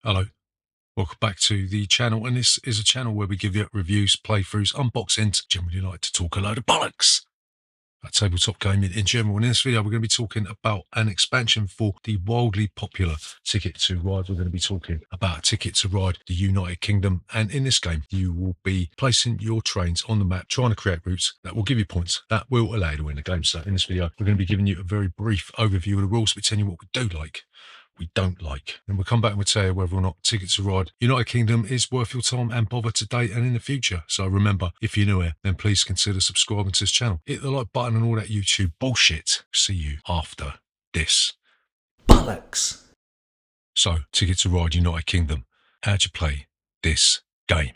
Hello, welcome back to the channel, and this is a channel where we give you reviews, playthroughs, unboxings. Generally like to talk a load of bollocks about tabletop gaming in general. And in this video, we're going to be talking about an expansion for the wildly popular Ticket to Ride. We're going to be talking about Ticket to Ride the United Kingdom, and in this game, you will be placing your trains on the map, trying to create routes that will give you points that will allow you to win the game. So in this video, we're going to be giving you a very brief overview of the rules, but telling you what we do like, we don't like, and we'll come back and we'll tell you whether or not Ticket to Ride United Kingdom is worth your time and bother today and in the future. So remember, if you're new here, then please consider subscribing to this channel, hit the like button and all that YouTube bullshit. See you after this. Bollocks. So Ticket to Ride United Kingdom, how'd you play this game?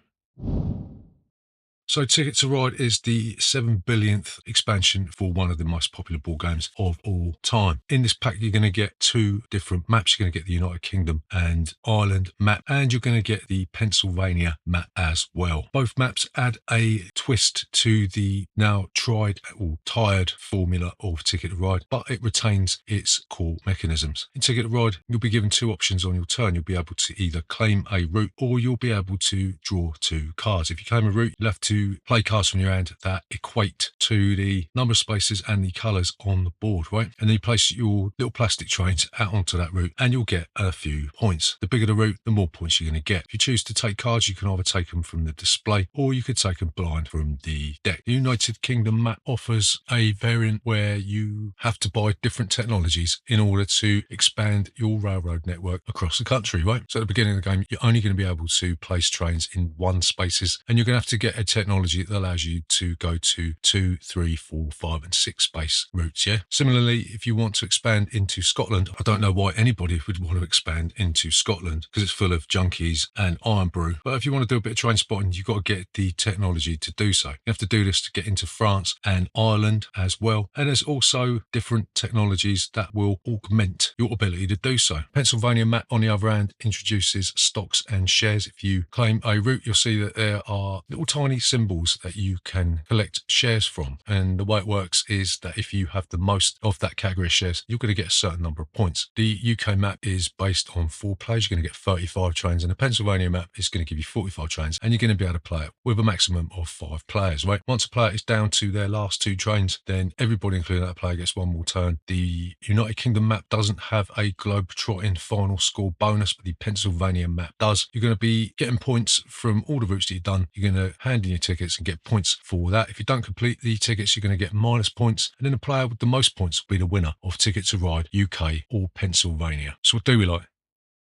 So Ticket to Ride is the 7 billionth expansion for one of the most popular board games of all time. In this pack, you're going to get two different maps. You're going to get the United Kingdom and Ireland map, and you're going to get the Pennsylvania map as well. Both maps add a twist to the now tried or tired formula of Ticket to Ride, but it retains its core mechanisms. In Ticket to Ride, you'll be given two options on your turn. You'll be able to either claim a route or you'll be able to draw two cards. If you claim a route, you'll have to play cards from your hand that equate to the number of spaces and the colours on the board, right? And then you place your little plastic trains out onto that route and you'll get a few points. The bigger the route, the more points you're going to get. If you choose to take cards, you can either take them from the display or you could take them blind from the deck. The United Kingdom map offers a variant where you have to buy different technologies in order to expand your railroad network across the country, right? So at the beginning of the game, you're only going to be able to place trains in one spaces, and you're going to have to get a technology that allows you to go to 2, 3, 4, 5 and 6 space routes. Yeah. Similarly, if you want to expand into Scotland, I don't know why anybody would want to expand into Scotland because it's full of junkies and iron brew. But if you want to do a bit of train spotting, you've got to get the technology to do so. You have to do this to get into France and Ireland as well. And there's also different technologies that will augment your ability to do so. Pennsylvania map, on the other hand, introduces stocks and shares. If you claim a route, you'll see that there are little tiny symbols that you can collect shares from, and the way it works is that if you have the most of that category of shares, you're going to get a certain number of points. The UK map is based on 4 players. You're going to get 35 trains, and the Pennsylvania map is going to give you 45 trains, and you're going to be able to play it with a maximum of 5 players, right? Once a player is down to their last 2 trains, then everybody, including that player, gets one more turn. The United Kingdom map doesn't have a globe-trotting final score bonus, but the Pennsylvania map does. You're going to be getting points from all the routes that you've done. You're going to hand in your tickets and get points for that. If you don't complete the tickets, you're going to get minus points, and then the player with the most points will be the winner of Ticket to Ride UK or Pennsylvania. So what do we like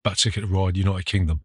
about Ticket to Ride United Kingdom?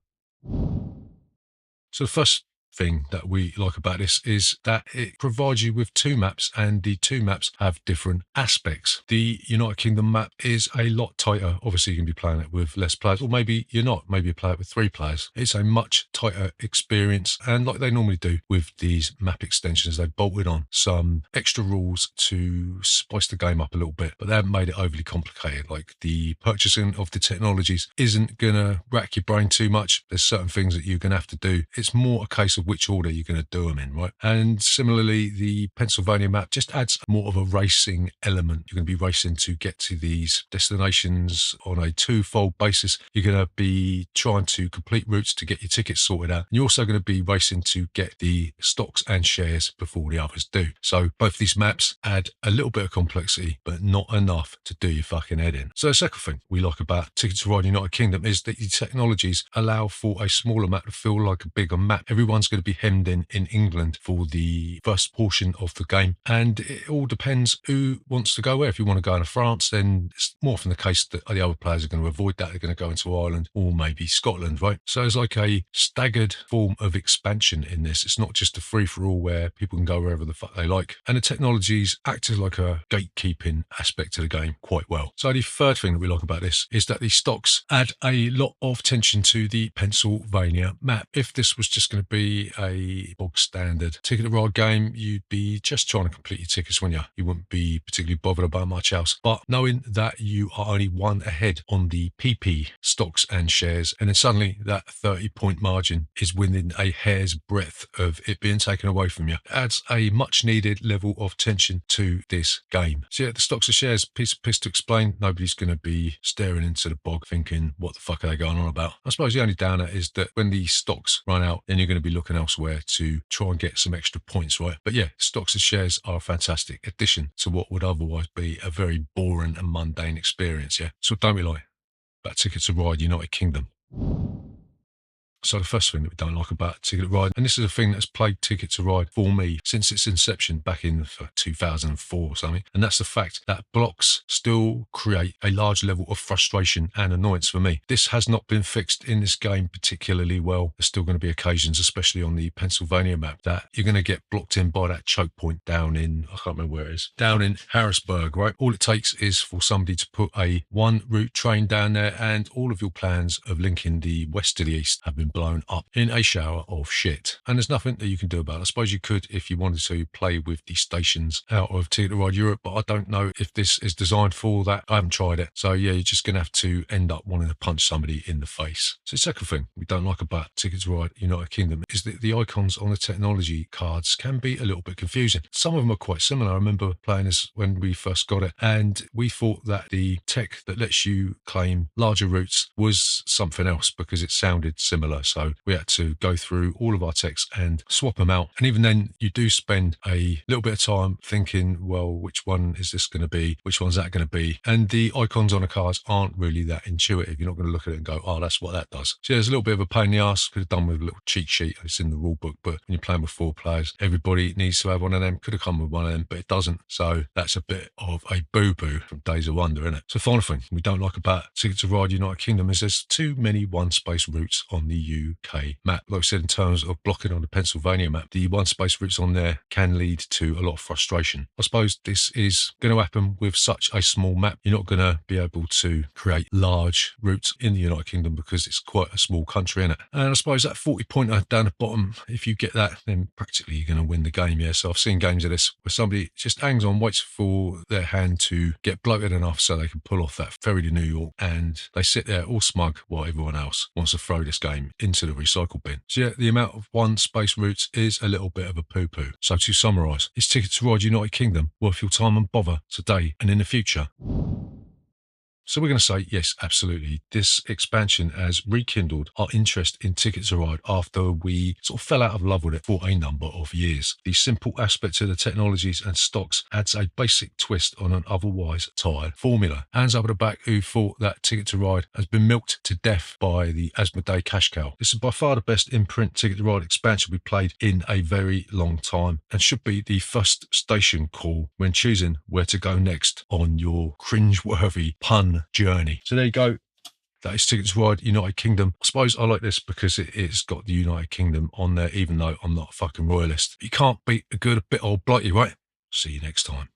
So the first thing that we like about this is that it provides you with 2 maps, and the 2 maps have different aspects. The United Kingdom map is a lot tighter. Obviously you can be playing it with less players, or maybe you're not, maybe you play it with 3 players. It's a much tighter experience, and like they normally do with these map extensions, they've bolted on some extra rules to spice the game up a little bit, but they haven't made it overly complicated. Like the purchasing of the technologies isn't gonna rack your brain too much. There's certain things that you're gonna have to do. It's more a case of which order you're going to do them in, right? And similarly, the Pennsylvania map just adds more of a racing element. You're going to be racing to get to these destinations on a 2-fold basis. You're going to be trying to complete routes to get your tickets sorted out. And you're also going to be racing to get the stocks and shares before the others do. So both these maps add a little bit of complexity, but not enough to do your fucking head in. So the second thing we like about Ticket to Ride United Kingdom is that the technologies allow for a smaller map to feel like a bigger map. Everyone's going to be hemmed in England for the first portion of the game, and it all depends who wants to go where. If you want to go into France, then it's more often the case that the other players are going to avoid that. They're going to go into Ireland or maybe Scotland, right? So it's like a staggered form of expansion in this. It's not just a free-for-all where people can go wherever the fuck they like, and the technologies act as like a gatekeeping aspect to the game quite well. So the third thing that we like about this is that the stocks add a lot of tension to the Pennsylvania map. If this was just going to be be a bog standard Ticket to Ride game, you'd be just trying to complete your tickets, wouldn't you? You wouldn't be particularly bothered about much else. But knowing that you are only one ahead on the PP stocks and shares, and then suddenly that 30-point margin is within a hair's breadth of it being taken away from you, adds a much needed level of tension to this game. So yeah, the stocks and shares, piece of piss to explain. Nobody's going to be staring into the bog thinking, what the fuck are they going on about? I suppose the only downer is that when the stocks run out, then you're going to be looking elsewhere to try and get some extra points, right? But yeah, stocks and shares are a fantastic addition to what would otherwise be a very boring and mundane experience, yeah? So don't we like about Ticket to Ride United Kingdom? So the first thing that we don't like about Ticket to Ride, and this is a thing that's plagued Ticket to Ride for me since its inception back in 2004 or something, and that's the fact that blocks still create a large level of frustration and annoyance for me. This has not been fixed in this game particularly well. There's still going to be occasions, especially on the Pennsylvania map, that you're going to get blocked in by that choke point down in, I can't remember where it is, down in Harrisburg, right? All it takes is for somebody to put a one route train down there and all of your plans of linking the west to the east have been blown up in a shower of shit. And there's nothing that you can do about it. I suppose you could, if you wanted to, play with the stations out of Ticket to Ride Europe, but I don't know if this is designed for that. I haven't tried it. So yeah, you're just going to have to end up wanting to punch somebody in the face. So the second thing we don't like about Ticket to Ride United Kingdom is that the icons on the technology cards can be a little bit confusing. Some of them are quite similar. I remember playing this when we first got it, and we thought that the tech that lets you claim larger routes was something else because it sounded similar. So we had to go through all of our texts and swap them out. And even then, you do spend a little bit of time thinking, well, which one is this going to be? Which one's that going to be? And the icons on the cards aren't really that intuitive. You're not going to look at it and go, oh, that's what that does. So yeah, there's a little bit of a pain in the ass. Could have done with a little cheat sheet. It's in the rule book, but when you're playing with 4 players, everybody needs to have one of them. Could have come with one of them, but it doesn't. So that's a bit of a boo-boo from Days of Wonder, isn't it? So final thing we don't like about Ticket to Ride United Kingdom is there's too many one-space routes on the UK map. Like I said, in terms of blocking on the Pennsylvania map, the one-space routes on there can lead to a lot of frustration. I suppose this is going to happen with such a small map. You're not going to be able to create large routes in the United Kingdom because it's quite a small country, isn't it? And I suppose that 40-pointer down the bottom, if you get that, then practically you're going to win the game, yeah? So I've seen games of this where somebody just hangs on, waits for their hand to get bloated enough so they can pull off that ferry to New York, and they sit there all smug while everyone else wants to throw this game into the recycle bin. So yeah, the amount of one-space routes is a little bit of a poo-poo. So to summarise, is Ticket to Ride United Kingdom worth your time and bother today and in the future? So we're going to say, yes, absolutely. This expansion has rekindled our interest in Ticket to Ride after we sort of fell out of love with it for a number of years. The simple aspect of the technologies and stocks adds a basic twist on an otherwise tired formula. Hands up at the back who thought that Ticket to Ride has been milked to death by the Asmodee cash cow. This is by far the best in-print Ticket to Ride expansion we've played in a very long time and should be the first station call when choosing where to go next on your cringe-worthy pun journey. So there you go. That is Ticket to Ride United Kingdom. I suppose I like this because it's got the United Kingdom on there, even though I'm not a fucking royalist. You can't beat a good bit old blighty, right? See you next time.